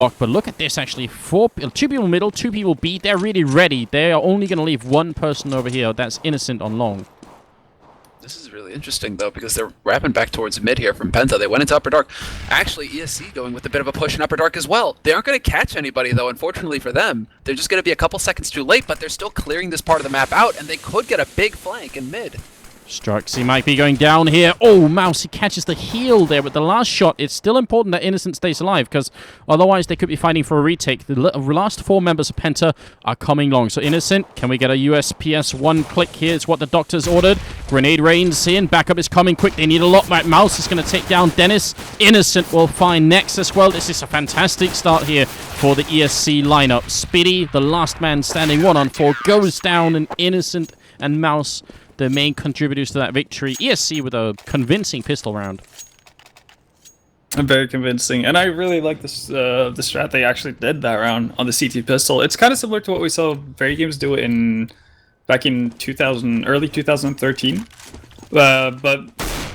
But look at this, actually. Two people middle, two people B. They're really ready. They are only going to leave one person over here. That's Innocent on long. This is really interesting, though, because they're wrapping back towards mid here from Penta. They went into Upper Dark. Actually, ESC going with a bit of a push in Upper Dark as well. They aren't going to catch anybody, though, unfortunately for them. They're just going to be a couple seconds too late, but they're still clearing this part of the map out, and they could get a big flank in mid. Strux, he might be going down here. Oh, Mouse, he catches the heel there, but the last shot, it's still important that Innocent stays alive, because otherwise they could be fighting for a retake. The last 4 members of Penta are coming long. So Innocent, can we get a USPS 1 click here? It's what the doctor's ordered. Grenade rains in, backup is coming quick. They need a lot. Mouse is going to take down Dennis. Innocent will find Nex as well. This is a fantastic start here for the ESC lineup. Speedy, the last man standing 1-on-4, goes down, and Innocent and Mouse, the main contributors to that victory. ESC with a convincing pistol round. Very convincing, and I really like this the strat they actually did that round on the CT pistol. It's kind of similar to what we saw Very Games do back in early 2013, but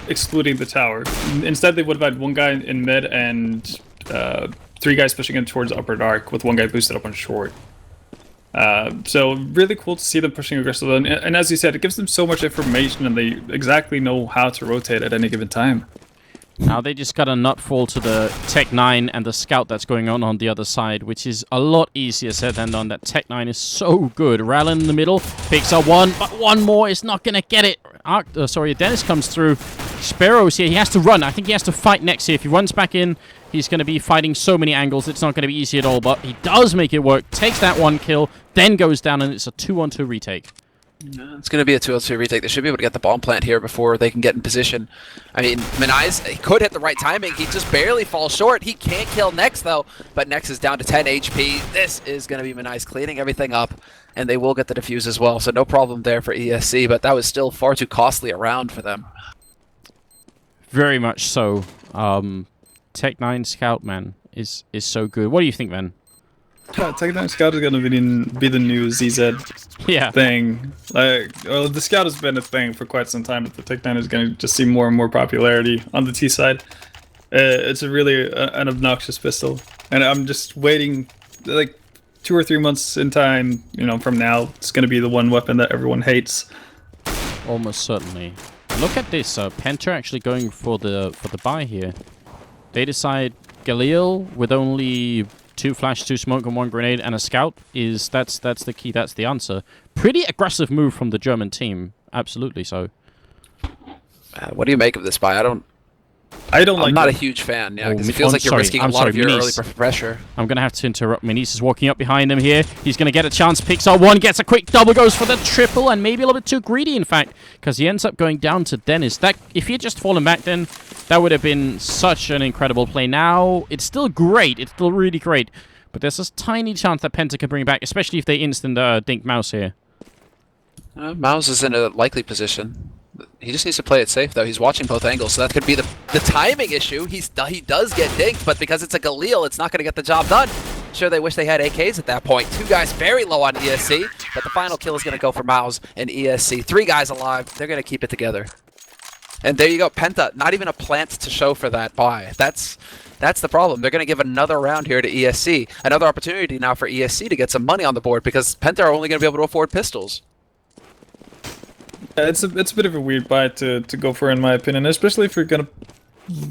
excluding the tower. Instead, they would have had 1 guy in mid and 3 guys pushing in towards Upper Dark with 1 guy boosted up on short. So really cool to see them pushing aggressively, and as you said, it gives them so much information, and they exactly know how to rotate at any given time. Now they just got a nutfall to the Tech 9 and the Scout that's going on the other side, which is a lot easier said than done. That Tech 9 is so good. Rallen in the middle, picks up 1, but 1 more is not going to get it. Dennis comes through. Sparrow's here. He has to run. I think he has to fight next here. If he runs back in, he's going to be fighting so many angles. It's not going to be easy at all, but he does make it work. Takes that 1 kill, then goes down, and it's a 2-on-2 retake. It's going to be a 2-on-2 retake. They should be able to get the bomb plant here before they can get in position. I mean, Minai's, he could hit the right timing. He just barely falls short. He can't kill Nex, though, but Nex is down to 10 HP. This is going to be Minai's cleaning everything up, and they will get the defuse as well, so no problem there for ESC, but that was still far too costly a round for them. Very much so. Tech 9 Scout, man, is so good. What do you think, man? Yeah, Tech 9 Scout is gonna be the new ZZ thing. Well, the Scout has been a thing for quite some time, but the Tech 9 is gonna just see more and more popularity on the T side. It's a really an obnoxious pistol, and I'm just waiting, like 2 or 3 months in time, from now, it's gonna be the one weapon that everyone hates. Almost certainly. Look at this. Penta actually going for the buy here. They decide Galil with only 2 flash, 2 smoke, and 1 grenade, and a scout that's the key. That's the answer. Pretty aggressive move from the German team. Absolutely so. What do you make of this buy? I'm not a huge fan, yeah, because it feels like you're risking a lot of your early pressure. I'm going to have to interrupt. Minis is walking up behind him here. He's going to get a chance, picks up 1, gets a quick double, goes for the triple, and maybe a little bit too greedy, in fact, because he ends up going down to Dennis. If he had just fallen back then, that would have been such an incredible play. Now, it's still great. It's still really great, but there's a tiny chance that Penta can bring it back, especially if they instant dink Mouse here. Mouse is in a likely position. He just needs to play it safe, though. He's watching both angles, so that could be the timing issue. He does get dinked, but because it's a Galil, it's not going to get the job done. Sure, they wish they had AKs at that point. 2 guys very low on ESC, but the final kill is going to go for Mouse and ESC. 3 guys alive. They're going to keep it together. And there you go. Penta, not even a plant to show for that buy. That's the problem. They're going to give another round here to ESC. Another opportunity now for ESC to get some money on the board, because Penta are only going to be able to afford pistols. It's a bit of a weird buy to go for, in my opinion, especially if you're gonna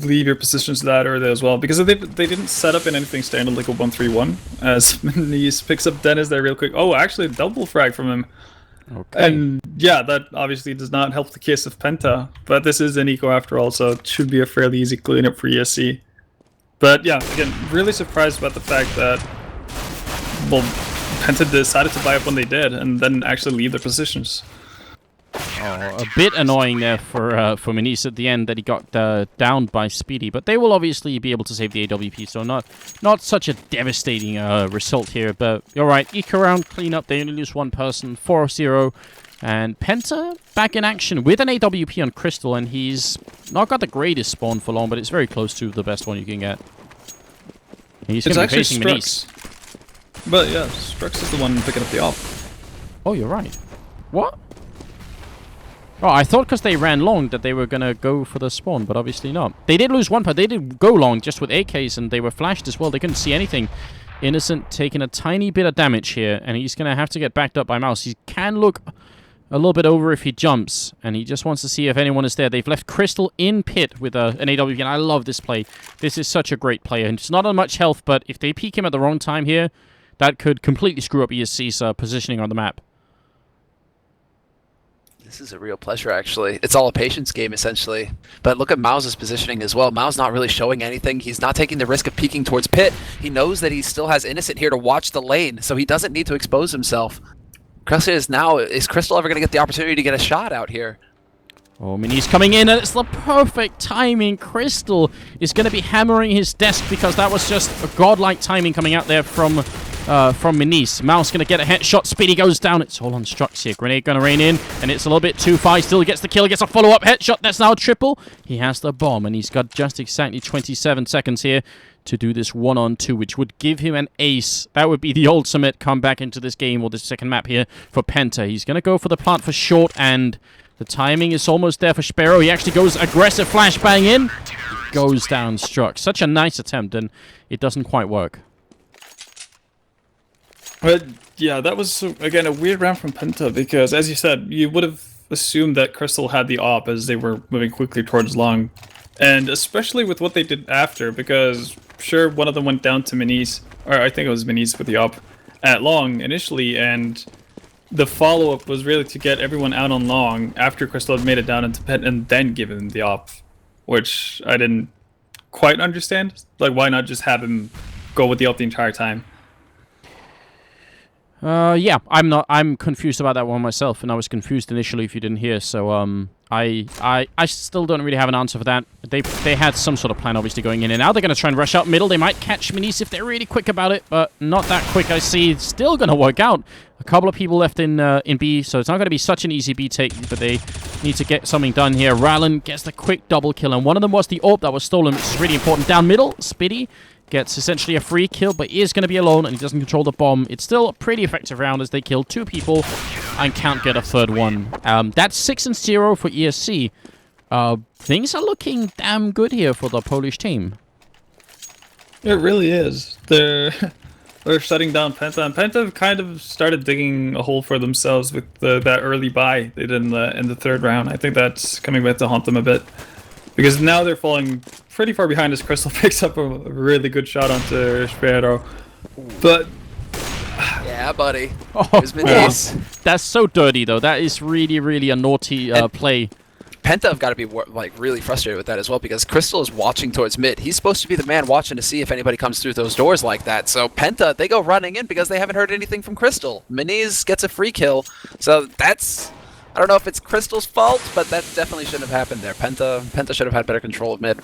leave your positions that early as well, because they didn't set up in anything standard like a 1-3-1. As Minis picks up Dennis there real quick. Oh, actually, double frag from him. Okay. And yeah, that obviously does not help the case of Penta, but this is an eco after all, so it should be a fairly easy cleanup for ESC. But yeah, again, really surprised about the fact that, well, Penta decided to buy up when they did, and then actually leave their positions. Oh, a bit annoying there for Minis at the end that he got downed by Speedy, but they will obviously be able to save the AWP, so not such a devastating result here. But you're right, eco round cleanup, they only lose 1 person, 4-0, and Penta back in action with an AWP on Crystal, and he's not got the greatest spawn for long, but it's very close to the best one you can get. He's going to be facing Minis. But yeah, Strux is the one picking up the op. Oh, you're right. What? Oh, I thought because they ran long that they were going to go for the spawn, but obviously not. They did lose one part. They did go long just with AKs, and they were flashed as well. They couldn't see anything. Innocent taking a tiny bit of damage here, and he's going to have to get backed up by Mouse. He can look a little bit over if he jumps, and he just wants to see if anyone is there. They've left Crystal in pit with an AWP, and I love this play. This is such a great player, and it's not on much health, but if they peek him at the wrong time here, that could completely screw up ESC's positioning on the map. This is a real pleasure, actually. It's all a patience game, essentially. But look at Mau's positioning as well. Mau's not really showing anything. He's not taking the risk of peeking towards pit. He knows that he still has Innocent here to watch the lane, so he doesn't need to expose himself. Question is now, is Crystal ever going to get the opportunity to get a shot out here? Oh, Mini's coming in, and it's the perfect timing. Crystal is going to be hammering his desk because that was just a godlike timing coming out there from Minis. Mouse going to get a headshot. Speedy goes down. It's all on Strux here. Grenade going to rain in, and it's a little bit too far. He still gets the kill. Gets a follow-up headshot. That's now a triple. He has the bomb, and he's got just exactly 27 seconds here to do this 1-on-2, which would give him an ace. That would be the ultimate comeback into this game, or this second map here for Penta. He's going to go for the plant for short, and the timing is almost there for Sparrow. He actually goes aggressive flashbang in. Goes down Strux. Such a nice attempt, and it doesn't quite work. But yeah, that was, again, a weird round from Penta because, as you said, you would have assumed that Crystal had the op as they were moving quickly towards long. And especially with what they did after, because sure, one of them went down to Minis, or I think it was Minis with the op, at long initially, and the follow-up was really to get everyone out on long after Crystal had made it down into pit and then give him the op, which I didn't quite understand. Like, why not just have him go with the op the entire time? Yeah, I'm confused about that one myself, and I was confused initially if you didn't hear, so, I still don't really have an answer for that. They had some sort of plan, obviously, going in, and now they're going to try and rush out middle. They might catch Minis if they're really quick about it, but not that quick, I see. It's still going to work out. A couple of people left in B, so it's not going to be such an easy B take, but they need to get something done here. Rallen gets the quick double kill, and one of them was the AWP that was stolen, which is really important. Down middle, Spitty gets essentially a free kill, but he is going to be alone, and he doesn't control the bomb. It's still a pretty effective round as they kill 2 people and can't get a third one. That's 6-0 for ESC. Things are looking damn good here for the Polish team. It really is. They're shutting down Penta, and Penta kind of started digging a hole for themselves with that early buy they did in the third round. I think that's coming back to haunt them a bit. Because now they're falling pretty far behind as Crystal picks up a really good shot onto Sparrow. But Yeah, buddy. Oh, that's so dirty, though. That is really, really a naughty play. Penta have got to be like really frustrated with that as well because Crystal is watching towards mid. He's supposed to be the man watching to see if anybody comes through those doors like that. So Penta, they go running in because they haven't heard anything from Crystal. Minis gets a free kill. So that's, I don't know if it's Crystal's fault, but that definitely shouldn't have happened there. Penta should have had better control of mid.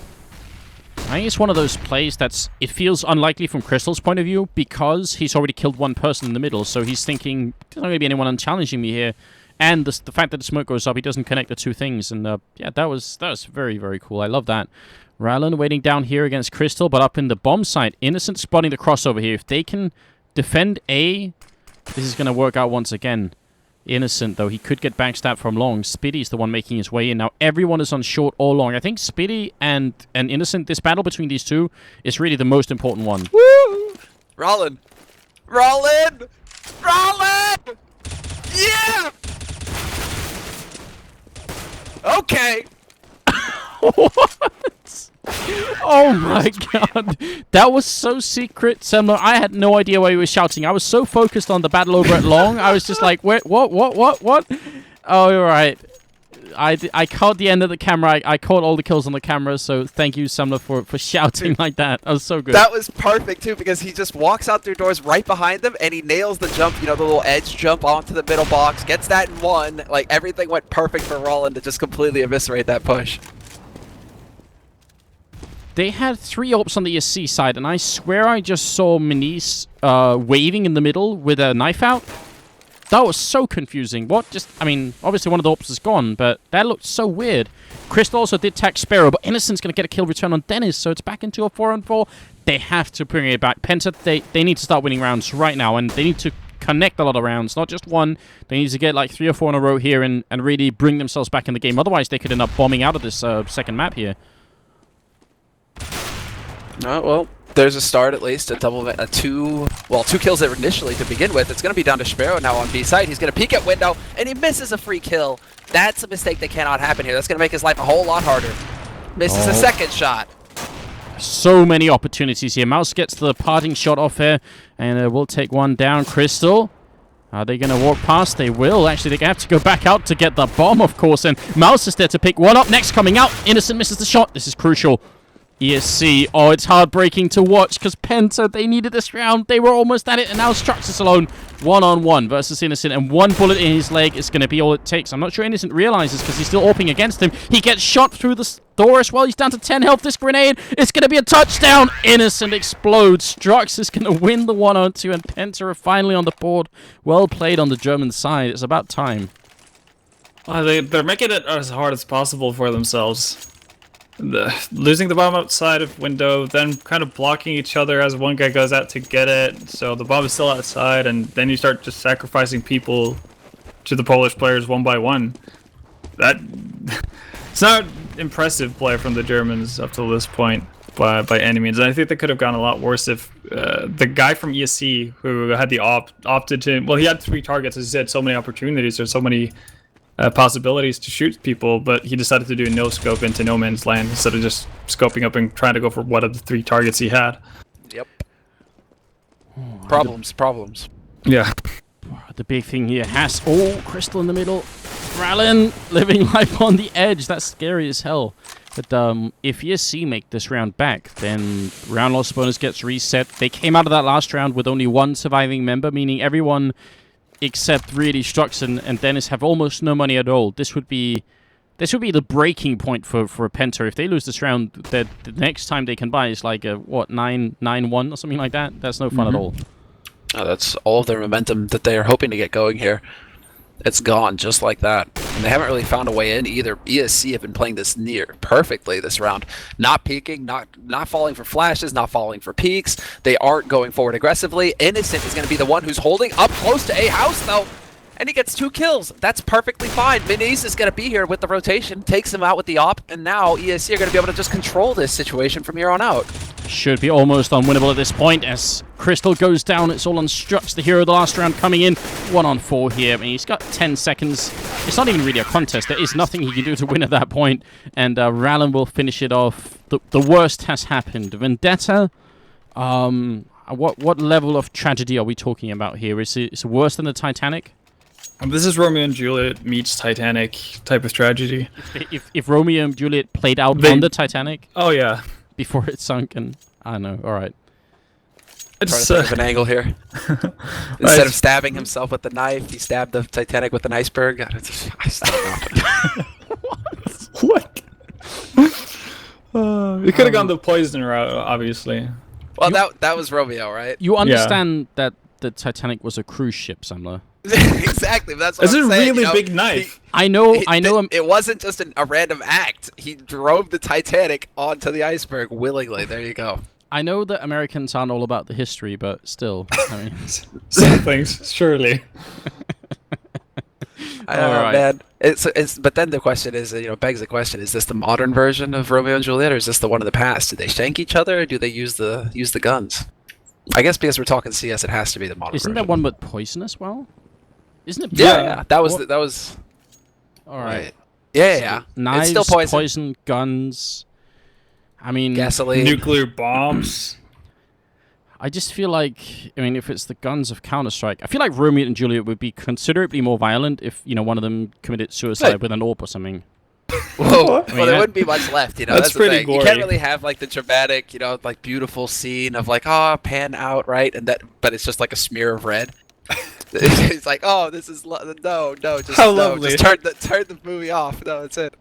I think it's one of those plays it feels unlikely from Crystal's point of view because he's already killed one person in the middle, so he's thinking, there's not going to be anyone unchallenging me here. And the fact that the smoke goes up, he doesn't connect the two things. And yeah, that was very, very cool. I love that. Rallen waiting down here against Crystal, but up in the bomb site. Innocent spotting the crossover here. If they can defend A, this is going to work out once again. Innocent, though, he could get backstabbed from long. Spitty's the one making his way in. Now, everyone is on short or long. I think Spitty and Innocent, this battle between these two is really the most important one. Woo! Rallen! Rallen! Rallen! Yeah! Okay! What? Oh my god. That was so secret, Semmler. I had no idea why he was shouting. I was so focused on the battle over at long. I was just like, wait, what? Oh, you're right. I caught the end of the camera. I caught all the kills on the camera, so thank you, Semmler, for shouting like that. That was so good. That was perfect, too, because he just walks out through doors right behind them, and he nails the jump, you know, the little edge jump onto the middle box, gets that in one. Like, everything went perfect for Rallen to just completely eviscerate that push. They had 3 AWPs on the ESC side, and I swear I just saw Minis waving in the middle with a knife out. That was so confusing. What? I mean, obviously one of the AWPs is gone, but that looked so weird. Crystal also did tag Sparrow, but Innocent's going to get a kill return on Dennis, so it's back into a 4-on-4. They have to bring it back. Penta, they need to start winning rounds right now, and they need to connect a lot of rounds, not just one. They need to get like 3 or 4 in a row here and really bring themselves back in the game. Otherwise, they could end up bombing out of this second map here. Well, there's a start at least. Two kills there initially to begin with. It's going to be down to Sparrow now on B side. He's going to peek at window, and he misses a free kill. That's a mistake that cannot happen here. That's going to make his life a whole lot harder. Misses a second shot. So many opportunities here. Mouse gets the parting shot off here, and we'll take one down. Crystal, are they going to walk past? They will. Actually, they have to go back out to get the bomb, of course, and Mouse is there to pick one up. Next coming out. Innocent misses the shot. This is crucial. ESC, oh, it's heartbreaking to watch because Penta, they needed this round. They were almost at it, and now Strux is alone. 1-on-1 versus Innocent, and one bullet in his leg is going to be all it takes. I'm not sure Innocent realizes because he's still AWPing against him. He gets shot through the door as well. He's down to 10 health. This grenade, it's going to be a touchdown. Innocent explodes. Strux is going to win the 1-on-2, and Penta are finally on the board. Well played on the German side. It's about time. They're making it as hard as possible for themselves. Losing the bomb outside of window, then kind of blocking each other as one guy goes out to get it. So the bomb is still outside, and then you start just sacrificing people to the Polish players one by one. It's not impressive play from the Germans up to this point by any means. And I think they could have gone a lot worse if the guy from ESC who had the opted to. Well, he had 3 targets, as he said, so many opportunities. There's so many possibilities to shoot people, but he decided to do a no-scope into no man's land instead of just scoping up and trying to go for one of the 3 targets he had. Yep. Problems. Yeah. The big thing here has... Oh, Crystal in the middle. Rallen living life on the edge. That's scary as hell. But if ESC make this round back, then round loss bonus gets reset. They came out of that last round with only 1 surviving member, meaning everyone except really Strux and Dennis have almost no money at all. This would be the breaking point for Penta. If they lose this round, the next time they can buy is like a 9-1 or something like that. That's no fun at all. Oh, that's all of their momentum that they are hoping to get going here. It's gone just like that. And they haven't really found a way in either. ESC have been playing this near perfectly this round. Not peeking, not falling for flashes, not falling for peeks. They aren't going forward aggressively. Innocent is going to be the one who's holding up close to A house, though. And he gets 2 kills. That's perfectly fine. Minis is going to be here with the rotation, takes him out with the op, and now ESC are going to be able to just control this situation from here on out. Should be almost unwinnable at this point as Crystal goes down. It's all on Strux, the hero of the last round, coming in. 1-on-4 here. I mean, he's got 10 seconds. It's not even really a contest. There is nothing he can do to win at that point. And Rallen will finish it off. The worst has happened. Vendetta, what level of tragedy are we talking about here? Is it worse than the Titanic? This is Romeo and Juliet meets Titanic type of tragedy. If Romeo and Juliet played out on the Titanic? Oh, yeah. Before it sunk, and I don't know. All right. It's trying to think of an angle here. Instead of stabbing himself with the knife, he stabbed the Titanic with an iceberg. I still don't know. What? We could have gone the poison route, obviously. Well, that was Romeo, right? You understand that the Titanic was a cruise ship, Semmler. Exactly. That's what it's I'm saying. It's a really big knife. I know. It wasn't just a random act. He drove the Titanic onto the iceberg willingly. There you go. I know that Americans aren't all about the history, but still, I mean, some things surely. I don't know, man. But then the question is, begs the question: is this the modern version of Romeo and Juliet, or is this the one of the past? Do they shank each other, or do they use the guns? I guess because we're talking CS, it has to be the modern version. Isn't that one with poison as well? Isn't it? Yeah. That was. All right. Yeah. Knives, it's still poison, guns. I mean, gasoline, nuclear bombs. I just feel like, if it's the guns of Counter-Strike, I feel like Romeo and Juliet would be considerably more violent if, one of them committed suicide with an AWP or something. Whoa. Well, there wouldn't be much left, That's pretty the thing. gory. You can't really have, the dramatic, beautiful scene of, pan out, right? But it's just like a smear of red. It's like, oh, this is... No, just turn the movie off. No, that's it.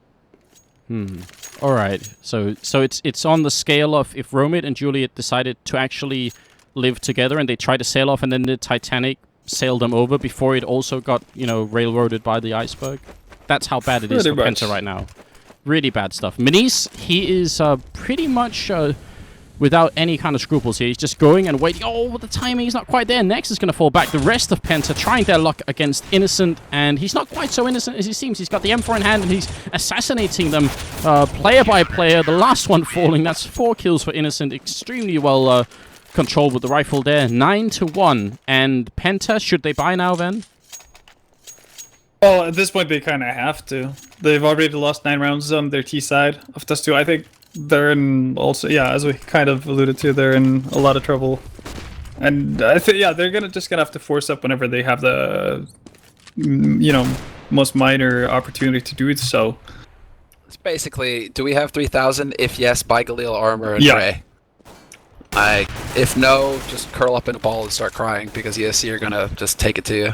All right. So it's on the scale of if Romeo and Juliet decided to actually live together and they tried to sail off and then the Titanic sailed them over before it also got, railroaded by the iceberg. That's how bad it is for Penta right now. Really bad stuff. Minis, he is pretty much without any kind of scruples here. He's just going and waiting. Oh, the timing is not quite there. Next is going to fall back. The rest of Penta trying their luck against Innocent, and he's not quite so innocent as he seems. He's got the M4 in hand, and he's assassinating them player by player. The last one falling. That's 4 kills for Innocent. Extremely well controlled with the rifle there. 9-1. And Penta, should they buy now then? Well, at this point, they kind of have to. They've already lost 9 rounds on their T side of Dust 2. I think they're in also, yeah, as we kind of alluded to, they're in a lot of trouble. And I think, yeah, they're just gonna have to force up whenever they have the, you know, most minor opportunity to do so. It's basically, do we have 3,000? If yes, buy Galil armor and Ray. If no, just curl up in a ball and start crying because ESC are gonna just take it to you.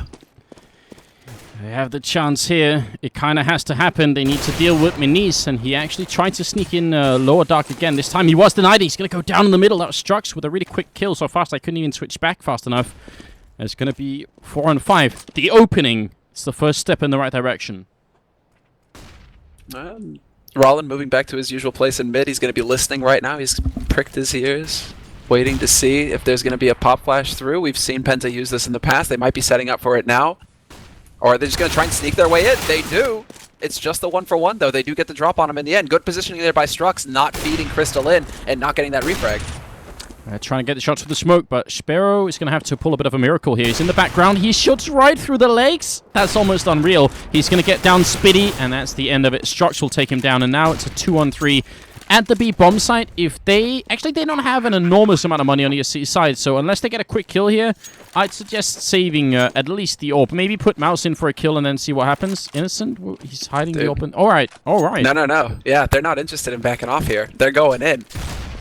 They have the chance here. It kind of has to happen. They need to deal with Minis, and he actually tried to sneak in lower dark again. This time he was denied. He's going to go down in the middle. That was Strux with a really quick kill. So fast I couldn't even switch back fast enough. It's going to be 4-5. The opening is the first step in the right direction. Rollin moving back to his usual place in mid. He's going to be listening right now. He's pricked his ears, waiting to see if there's going to be a pop flash through. We've seen Penta use this in the past. They might be setting up for it now. Or are they just going to try and sneak their way in? They do. It's just the 1-for-1, though. They do get the drop on him in the end. Good positioning there by Strux, not feeding Crystal in and not getting that refrag. Trying to get the shots with the smoke, but Sparrow is going to have to pull a bit of a miracle here. He's in the background. He shoots right through the legs. That's almost unreal. He's going to get down Spitty, and that's the end of it. Strux will take him down, and now it's a 2-on-3. At the B bomb site, if they... Actually, they don't have an enormous amount of money on the ESC side, so unless they get a quick kill here, I'd suggest saving at least the AWP. Maybe put Mouse in for a kill and then see what happens. Innocent? He's hiding the open... Alright, alright. No. Yeah, they're not interested in backing off here. They're going in.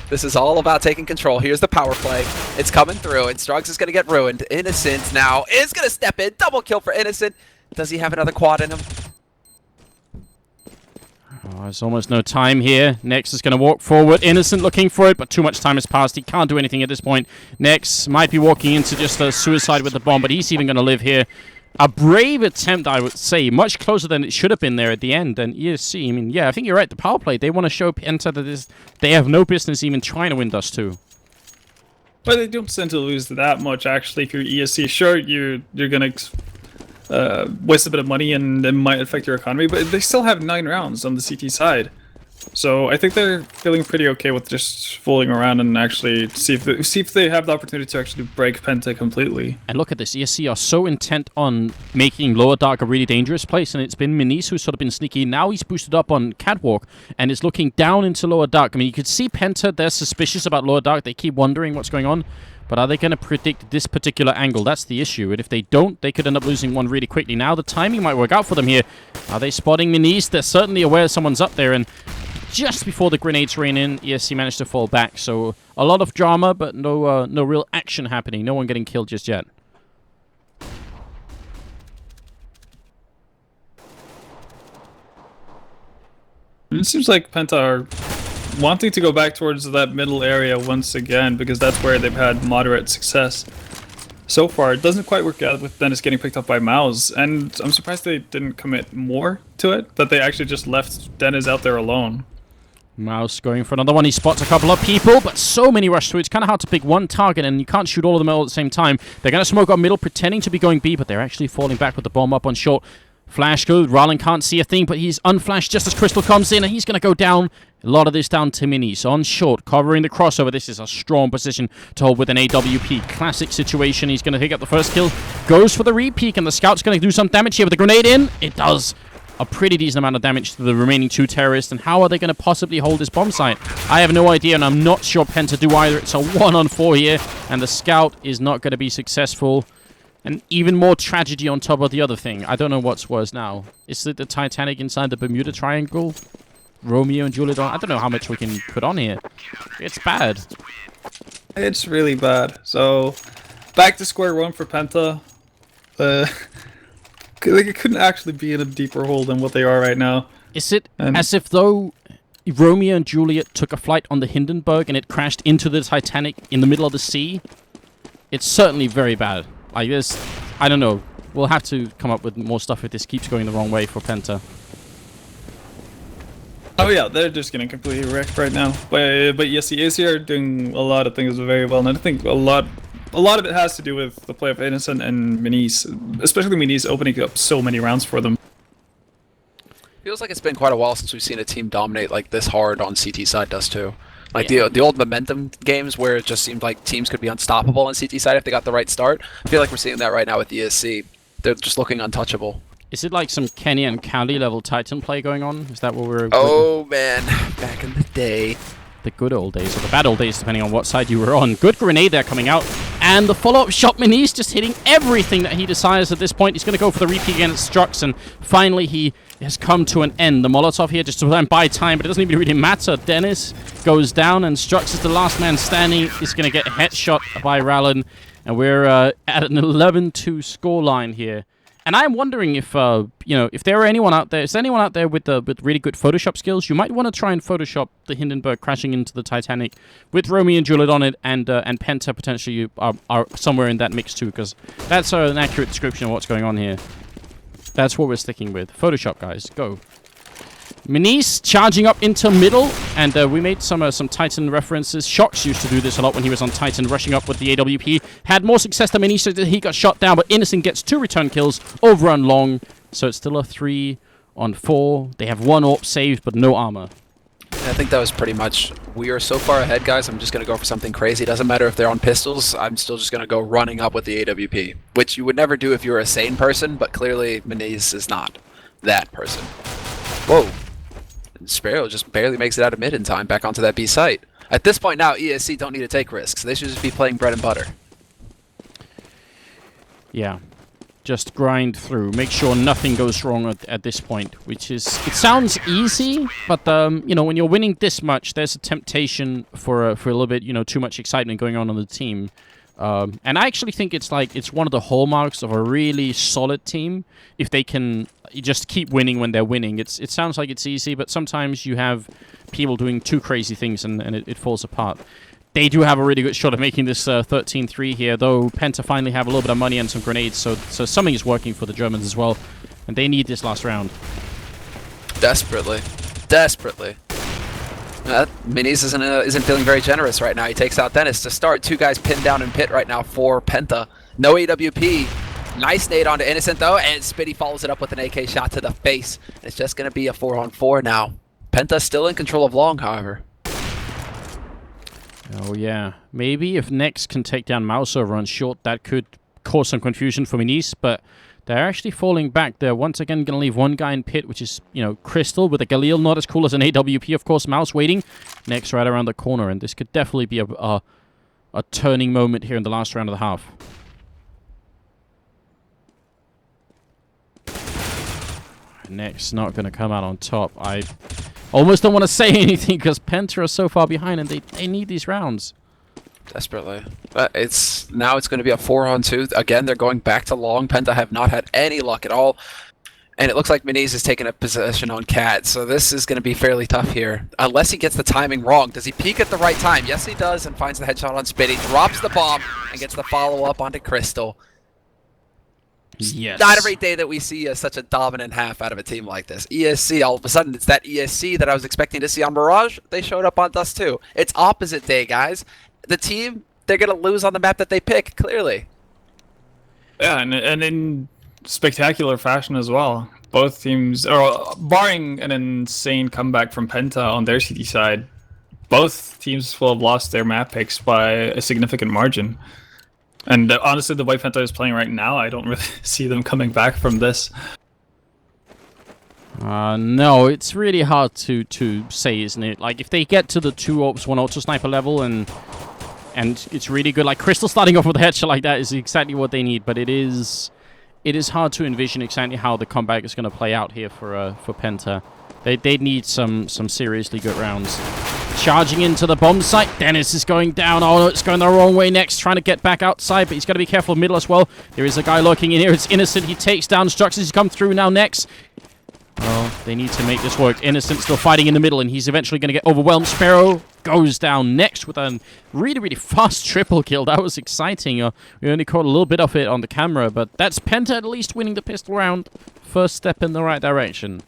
This is all about taking control. Here's the power play. It's coming through, and Struggs is going to get ruined. Innocent now is going to step in. Double kill for Innocent. Does he have another quad in him? Oh, there's almost no time here. Nex is going to walk forward. Innocent looking for it, but too much time has passed. He can't do anything at this point. Nex might be walking into just a suicide with the bomb, but he's even going to live here. A brave attempt, I would say. Much closer than it should have been there at the end. And ESC, I mean, yeah, I think you're right. The power play, they want to show Penta that they have no business even trying to win Dust 2. But they don't tend to lose that much, actually. If you're ESC, sure, you're going to waste a bit of money and it might affect your economy, but they still have 9 rounds on the CT side. So I think they're feeling pretty okay with just fooling around and actually see if they have the opportunity to actually break Penta completely. And look at this, ESC are so intent on making Lower Dark a really dangerous place, and it's been Minis who's sort of been sneaky. Now he's boosted up on Catwalk and is looking down into Lower Dark. I mean, you could see Penta, they're suspicious about Lower Dark. They keep wondering what's going on. But are they going to predict this particular angle? That's the issue. And if they don't, they could end up losing one really quickly. Now the timing might work out for them here. Are they spotting Minis? They're certainly aware someone's up there. And just before the grenades rain in, ESC managed to fall back. So a lot of drama, but no real action happening. No one getting killed just yet. It seems like Penta are wanting to go back towards that middle area once again, because that's where they've had moderate success so far. It doesn't quite work out with Dennis getting picked up by Mouse, and I'm surprised they didn't commit more to it, that they actually just left Dennis out there alone. Mouse going for another one. He spots a couple of people, but so many rush through. It's kind of hard to pick one target, and you can't shoot all of them all at the same time. They're going to smoke up middle, pretending to be going B, but they're actually falling back with the bomb up on short. Flash good. Rollin can't see a thing, but he's unflashed just as Crystal comes in, and he's going to go down. A lot of this down to Minis. On short, covering the crossover. This is a strong position to hold with an AWP. Classic situation. He's going to pick up the first kill. Goes for the re-peek, and the scout's going to do some damage here with the grenade in. It does a pretty decent amount of damage to the remaining 2 terrorists. And how are they going to possibly hold this bomb site? I have no idea, and I'm not sure Penta do either. It's a 1-on-4 here, and the scout is not going to be successful. And even more tragedy on top of the other thing. I don't know what's worse now. Is it the Titanic inside the Bermuda Triangle? Romeo and Juliet? I don't know how much we can put on here. It's bad. It's really bad. So, back to square one for Penta. It couldn't actually be in a deeper hole than what they are right now. Is it as if though Romeo and Juliet took a flight on the Hindenburg and it crashed into the Titanic in the middle of the sea? It's certainly very bad. Like this, I don't know. We'll have to come up with more stuff if this keeps going the wrong way for Penta. Oh yeah, they're just getting completely wrecked right now. But yes, the ESC are doing a lot of things very well, and I think a lot of it has to do with the play of Innocent and Minis, especially Minis opening up so many rounds for them. Feels like it's been quite a while since we've seen a team dominate like this hard on CT side does too. Like the old momentum games where it just seemed like teams could be unstoppable on CT side if they got the right start. I feel like we're seeing that right now with the ESC. They're just looking untouchable. Is it like some Kenny and Cali level Titan play going on? Is that what we're... Oh man, back in the day. The good old days, or the bad old days, depending on what side you were on. Good grenade there coming out. And the follow-up shot, Minis just hitting everything that he desires at this point. He's going to go for the repeat against Strux, and finally he has come to an end. The Molotov here just to try and buy time, but it doesn't even really matter. Dennis goes down, and Strux is the last man standing. He's going to get headshot by Rallen, and we're at an 11-2 scoreline here. And I'm wondering if, if there are anyone out there, is there anyone out there with really good Photoshop skills? You might want to try and Photoshop the Hindenburg crashing into the Titanic with Romeo and Juliet on it, and Penta potentially are somewhere in that mix too, because that's an accurate description of what's going on here. That's what we're sticking with. Photoshop, guys, go. Minis charging up into middle, and we made some Titan references. Shox used to do this a lot when he was on Titan, rushing up with the AWP. Had more success than Minis, so that he got shot down, but Innocent gets 2 return kills over and long, so it's still a 3-on-4. They have 1 AWP saved, but no armor. I think that was pretty much, we are so far ahead, guys, I'm just going to go for something crazy. It doesn't matter if they're on pistols, I'm still just going to go running up with the AWP, which you would never do if you were a sane person, but clearly Minis is not that person. Whoa. Sparrow just barely makes it out of mid in time, back onto that B site. At this point now, ESC don't need to take risks. They should just be playing bread and butter. Yeah. Just grind through. Make sure nothing goes wrong at this point, which is... It sounds easy, but, when you're winning this much, there's a temptation for a little bit, too much excitement going on the team. And I actually think it's one of the hallmarks of a really solid team if they can just keep winning when they're winning. It sounds like it's easy, but sometimes you have people doing too crazy things and it falls apart. They do have a really good shot of making this 13-3 here, though Penta finally have a little bit of money and some grenades, so something is working for the Germans as well, and they need this last round. Desperately. Desperately. Minis isn't feeling very generous right now. He takes out Dennis to start. 2 guys pinned down in pit right now for Penta. No AWP. Nice nade onto Innocent though, and Spitty follows it up with an AK shot to the face. It's just going to be a 4-on-4 now. Penta still in control of long, however. Oh yeah. Maybe if Nex can take down Mouse over on short, that could cause some confusion for Minis, but they're actually falling back. They're once again going to leave 1 guy in pit, which is, Crystal with a Galil, not as cool as an AWP, of course. Mouse waiting. Next right around the corner, and this could definitely be a turning moment here in the last round of the half. Next not going to come out on top. I almost don't want to say anything because Penta are so far behind, and they need these rounds. Desperately. Now it's going to be a 4-on-2. Again, they're going back to long. Penta have not had any luck at all. And it looks like Minis is taking a possession on Cat, so this is going to be fairly tough here. Unless he gets the timing wrong. Does he peek at the right time? Yes, he does, and finds the headshot on Spitty. Drops the bomb, and gets the follow-up onto Crystal. Yes. Not every day that we see such a dominant half out of a team like this. ESC, all of a sudden, it's that ESC that I was expecting to see on Mirage. They showed up on Dust too. It's opposite day, guys. The team, they're going to lose on the map that they pick, clearly. Yeah, and in spectacular fashion as well. Both teams, or barring an insane comeback from Penta on their CT side, both teams will have lost their map picks by a significant margin. And honestly, the way Penta is playing right now, I don't really see them coming back from this. No, it's really hard to say, isn't it? Like, if they get to the 2 AWPs, 1 auto sniper level, and it's really good. Like, Crystal starting off with a headshot like that is exactly what they need, but it is hard to envision exactly how the comeback is going to play out here for Penta. They need some seriously good rounds. Charging into the bomb site. Dennis is going down. Oh, no, it's going the wrong way next. Trying to get back outside, but he's got to be careful middle as well. There is a guy lurking in here. It's Innocent. He takes down Strux. He's come through now next. Oh, they need to make this work. Innocent still fighting in the middle, and he's eventually going to get overwhelmed. Sparrow goes down next with a really, really fast triple kill. That was exciting. We only caught a little bit of it on the camera, but that's Penta at least winning the pistol round. First step in the right direction.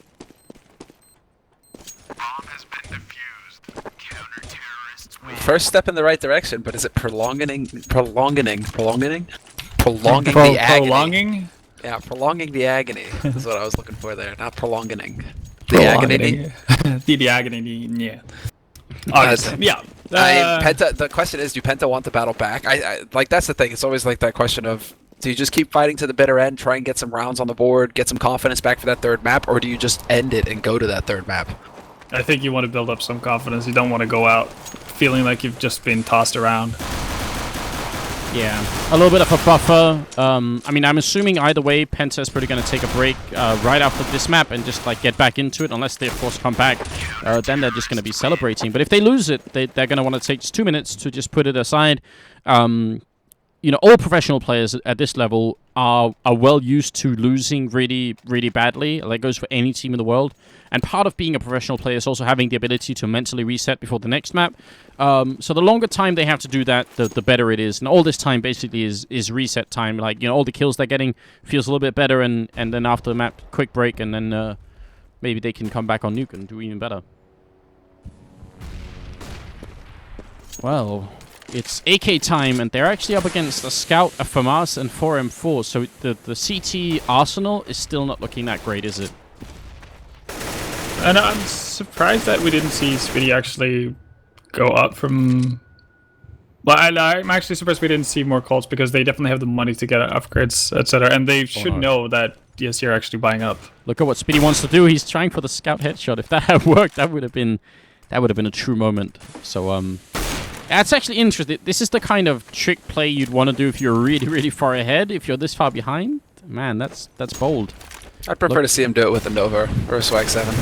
First step in the right direction, but is it prolonging the agony? Prolonging? Yeah, prolonging the agony is what I was looking for there, not prolonging. The agony. The agony, yeah. Auguste, yeah. Penta. The question is, do Penta want the battle back? I like that's the thing. It's always like that question of, do you just keep fighting to the bitter end, try and get some rounds on the board, get some confidence back for that third map, or do you just end it and go to that third map? I think you want to build up some confidence. You don't want to go out feeling like you've just been tossed around. Yeah, a little bit of a buffer. I mean, I'm assuming either way, Penta is probably going to take a break right after this map and just like get back into it, unless they of course come back. Then they're just going to be celebrating. But if they lose it, they're going to want to take just 2 minutes to just put it aside. You know, all professional players at this level are well used to losing really, really badly. That goes for any team in the world. And part of being a professional player is also having the ability to mentally reset before the next map. So the longer time they have to do that, the better it is. And all this time basically is reset time. Like, you know, all the kills they're getting feels a little bit better. And then after the map, quick break. And then maybe they can come back on Nuke and do even better. Well, it's AK time, and they're actually up against a Scout, a FAMAS, and 4M4. So the CT arsenal is still not looking that great, is it? And I'm surprised that we didn't see Spitty actually go up from... Well, I'm actually surprised we didn't see more Colts, because they definitely have the money to get upgrades, etc. And they should know that ESC are actually buying up. Look at what Spitty wants to do. He's trying for the Scout headshot. If that had worked, that would have been a true moment. So, that's actually interesting. This is the kind of trick play you'd want to do if you're really, really far ahead. If you're this far behind, man, that's bold. I'd prefer to see him do it with a Nova or a Swag 7.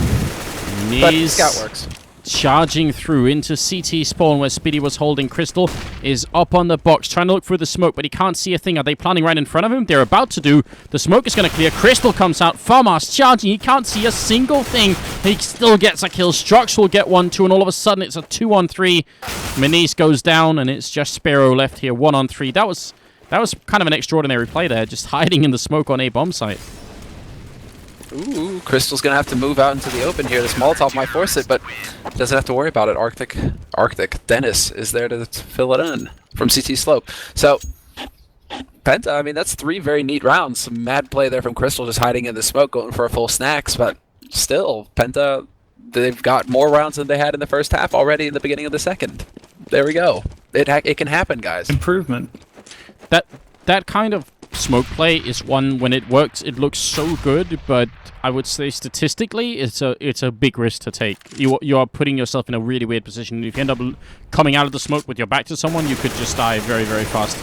But Scout works. Charging through into CT spawn where Spitty was holding Crystal, is up on the box, trying to look through the smoke, but he can't see a thing. Are they planning right in front of him? They're about to do. The smoke is going to clear. Crystal comes out. FAMAS charging. He can't see a single thing. He still gets a kill. Strux will get 1-2, and all of a sudden it's a 2-on-3. Manise goes down, and it's just Sparrow left here. 1-on-3. That was kind of an extraordinary play there, just hiding in the smoke on a bomb site. Ooh, Crystal's gonna have to move out into the open here. This Molotov might force it, but doesn't have to worry about it. Arctic Dennis is there to fill it in from CT slope. So Penta, I mean, that's 3 very neat rounds. Some mad play there from Crystal, just hiding in the smoke, going for a full snacks. But still, Penta, they've got more rounds than they had in the first half already in the beginning of the second. There we go. It can happen, guys. Improvement. That kind of smoke play is one, when it works, it looks so good, but I would say statistically it's a big risk to take. You are putting yourself in a really weird position. If you end up coming out of the smoke with your back to someone, you could just die very, very fast.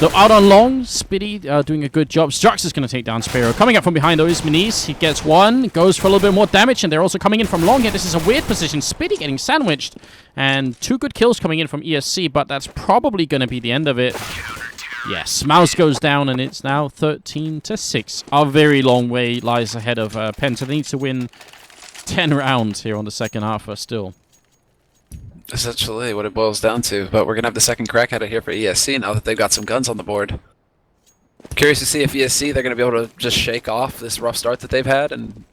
So out on long, Spitty doing a good job. Strux is going to take down Sparrow. Coming up from behind though is Manise. He gets one, goes for a little bit more damage, and they're also coming in from long here. This is a weird position. Spitty getting sandwiched, and 2 good kills coming in from ESC, but that's probably going to be the end of it. Yes, Mouse goes down, and it's now 13-6. A very long way lies ahead of Penta. They need to win 10 rounds here on the second half still. Essentially what it boils down to, but we're going to have the second crack at it here for ESC now that they've got some guns on the board. Curious to see if ESC, they're going to be able to just shake off this rough start that they've had and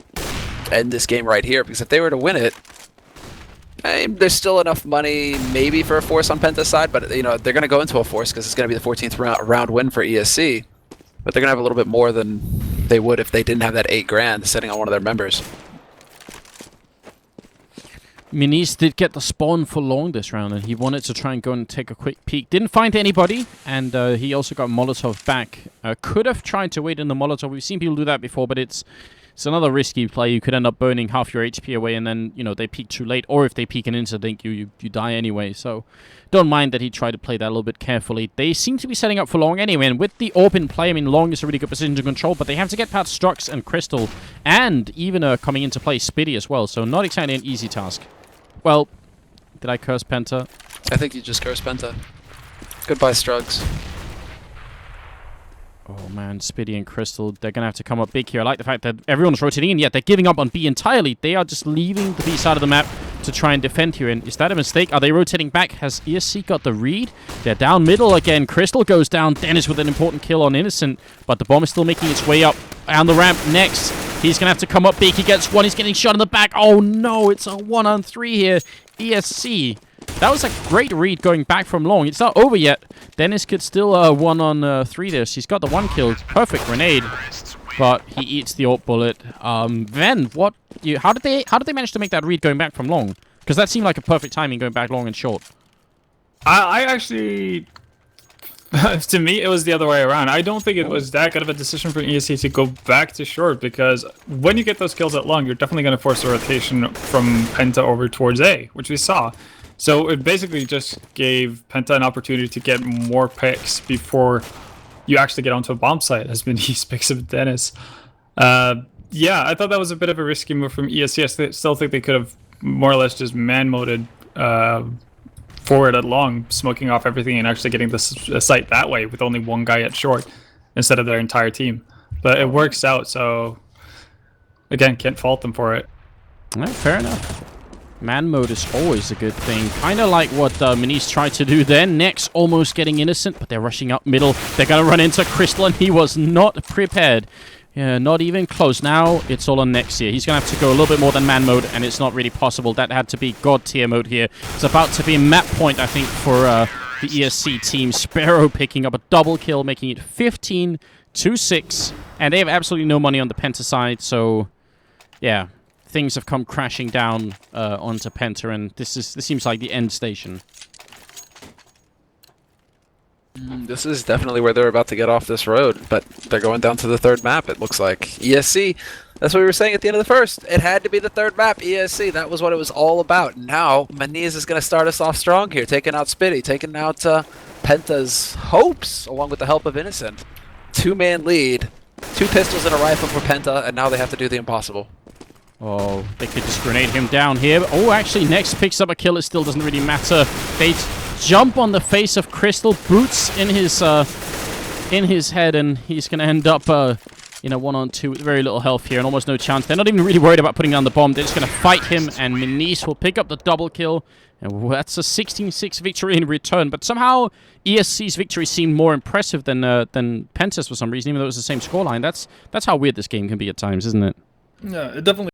end this game right here, because if they were to win it, there's still enough money maybe for a force on Penta's side, but you know they're going to go into a force because it's going to be the 14th round win for ESC. But they're going to have a little bit more than they would if they didn't have that $8 grand sitting on one of their members. Manise did get the spawn for long this round, and he wanted to try and go and take a quick peek. Didn't find anybody, and he also got Molotov back. Could have tried to wait in the Molotov. We've seen people do that before, but it's another risky play. You could end up burning half your HP away, and then, you know, they peek too late. Or if they peek an instant, you die anyway. So don't mind that he tried to play that a little bit carefully. They seem to be setting up for long anyway, and with the open play, I mean, long is a really good position to control, but they have to get past Strux and Crystal, and even coming into play Spitty as well. So not exactly an easy task. Well, did I curse Penta? I think you just cursed Penta. Goodbye, Strugs. Oh man, Spitty and Crystal, they're going to have to come up big here. I like the fact that everyone's rotating in, yet they're giving up on B entirely. They are just leaving the B side of the map to try and defend here. And is that a mistake? Are they rotating back? Has ESC got the read? They're down middle again. Crystal goes down. Dennis with an important kill on Innocent, but the bomb is still making its way up. And the ramp next. He's going to have to come up big. He gets one. He's getting shot in the back. Oh, no. It's a 1-on-3 here. ESC. That was a great read going back from long. It's not over yet. Dennis could still 1-on-3 there. She's got the 1 kill. Perfect grenade. But he eats the AWP bullet. Ven, how did they manage to make that read going back from long? Because that seemed like a perfect timing going back long and short. I actually... to me, it was the other way around. I don't think it was that good of a decision for ESC to go back to short, because when you get those kills at long, you're definitely going to force a rotation from Penta over towards A, which we saw. So it basically just gave Penta an opportunity to get more picks before you actually get onto a bomb site, as Benise picks up Dennis. Yeah, I thought that was a bit of a risky move from ESC. I still think they could have more or less just man-moded forward at long, smoking off everything and actually getting the site that way with only 1 guy at short instead of their entire team. But it works out, so again, can't fault them for it. Yeah, fair enough. Man mode is always a good thing. Kind of like what Benise tried to do there. Next, almost getting innocent, but they're rushing up middle. They're going to run into Crystal, and he was not prepared. Yeah, not even close. Now it's all on Next here. He's going to have to go a little bit more than man mode, and it's not really possible. That had to be God tier mode here. It's about to be map point, I think, for the ESC team. Sparrow picking up a double kill, making it 15-6. And they have absolutely no money on the Penta side, so yeah, things have come crashing down onto Penta, and this seems like the end station. This is definitely where they're about to get off this road, but they're going down to the 3rd map, it looks like. ESC, that's what we were saying at the end of the 1st. It had to be the 3rd map, ESC. That was what it was all about. Now, Maniz is going to start us off strong here, taking out Spitty, taking out Penta's hopes, along with the help of Innocent. 2-man lead, 2 pistols and a rifle for Penta, and now they have to do the impossible. Oh, they could just grenade him down here. Oh, actually, Next picks up a kill. It still doesn't really matter. They jump on the face of Crystal, boots in his head, and he's going to end up in a 1-on-2 with very little health here and almost no chance. They're not even really worried about putting down the bomb. They're just going to fight him, and Benise will pick up the double kill. And that's a 16-6 victory in return. But somehow ESC's victory seemed more impressive than Penta's for some reason, even though it was the same scoreline. That's how weird this game can be at times, isn't it? Yeah, it definitely